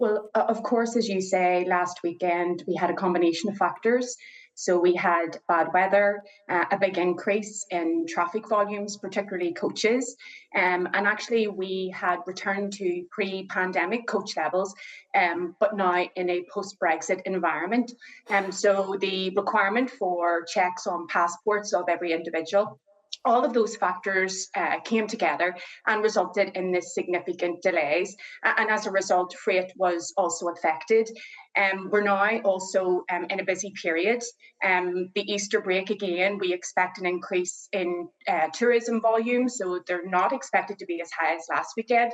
Well, of course, as you say, last weekend we had a combination of factors. So we had bad weather, a big increase in traffic volumes, particularly coaches. And actually, we had returned to pre pandemic coach levels, but now in a post Brexit environment. So the requirement for checks on passports of every individual, all of those factors came together and resulted in this significant delays. And as a result, freight was also affected. We're now also in a busy period. The Easter break, again, we expect an increase in tourism volume, so they're not expected to be as high as last weekend.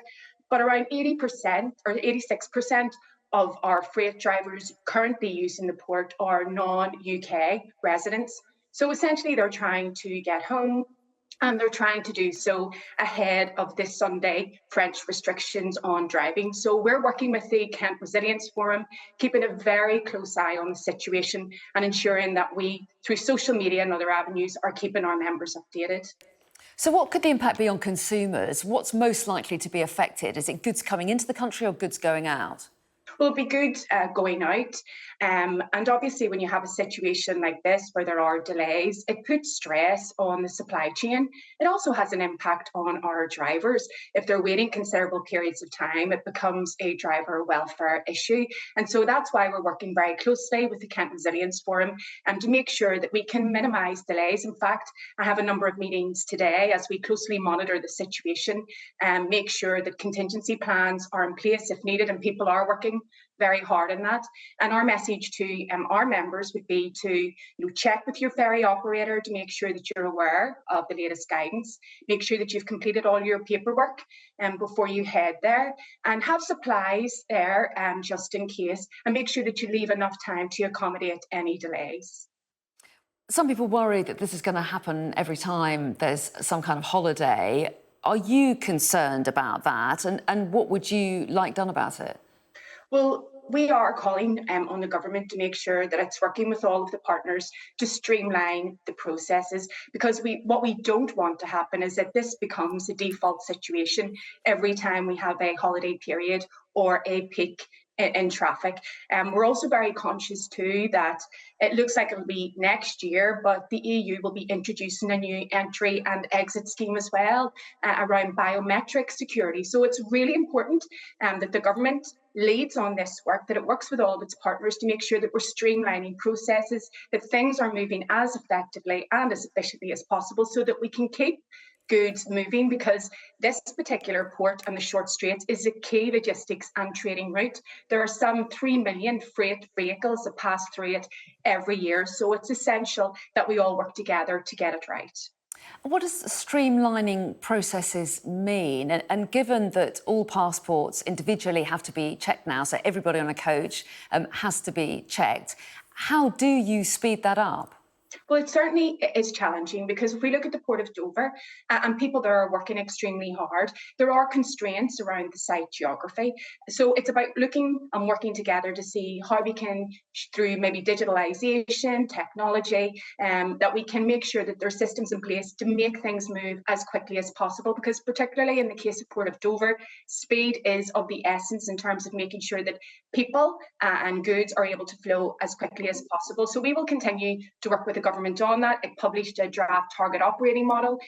But around 80% or 86% of our freight drivers currently using the port are non-UK residents. So essentially, they're trying to get home, and they're trying to do so ahead of this Sunday French restrictions on driving. So we're working with the Kent Resilience Forum, keeping a very close eye on the situation and ensuring that we, through social media and other avenues, are keeping our members updated. So what could the impact be on consumers? What's most likely to be affected? Is it goods coming into the country or goods going out? Will be good going out. And obviously, when you have a situation like this where there are delays, it puts stress on the supply chain. It also has an impact on our drivers. If they're waiting considerable periods of time, it becomes a driver welfare issue. And so that's why we're working very closely with the Kent Resilience Forum to make sure that we can minimise delays. In fact, I have a number of meetings today as we closely monitor the situation and make sure that contingency plans are in place if needed, and people are working very hard on that. And our message to our members would be to check with your ferry operator to make sure that you're aware of the latest guidance, make sure that you've completed all your paperwork before you head there, and have supplies there just in case, and make sure that you leave enough time to accommodate any delays. Some people worry that this is going to happen every time there's some kind of holiday. Are you concerned about that? And what would you like done about it? Well, we are calling on the government to make sure that it's working with all of the partners to streamline the processes, because what we don't want to happen is that this becomes a default situation every time we have a holiday period or a peak in traffic. We're also very conscious too that it looks like it'll be next year, but the EU will be introducing a new entry and exit scheme as well around biometric security. So it's really important that the government leads on this work, that it works with all of its partners to make sure that we're streamlining processes, that things are moving as effectively and as efficiently as possible so that we can keep goods moving, because this particular port and the short straits is a key logistics and trading route. There are some 3 million freight vehicles that pass through it every year, so it's essential that we all work together to get it right. What does streamlining processes mean? And given that all passports individually have to be checked now, so everybody on a coach has to be checked, how do you speed that up? Well, it certainly is challenging, because if we look at the Port of Dover and people there are working extremely hard, there are constraints around the site geography. So it's about looking and working together to see how we can, through maybe digitalisation, technology, that we can make sure that there are systems in place to make things move as quickly as possible, because particularly in the case of Port of Dover, speed is of the essence in terms of making sure that people and goods are able to flow as quickly as possible. So we will continue to work with the government on that. It published a draft target operating model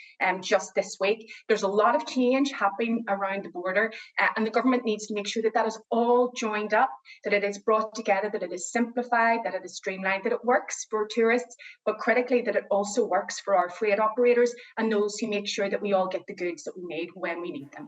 just this week. There's a lot of change happening around the border, and the government needs to make sure that that is all joined up, that it is brought together, that it is simplified, that it is streamlined, that it works for tourists, but critically that it also works for our freight operators and those who make sure that we all get the goods that we need when we need them.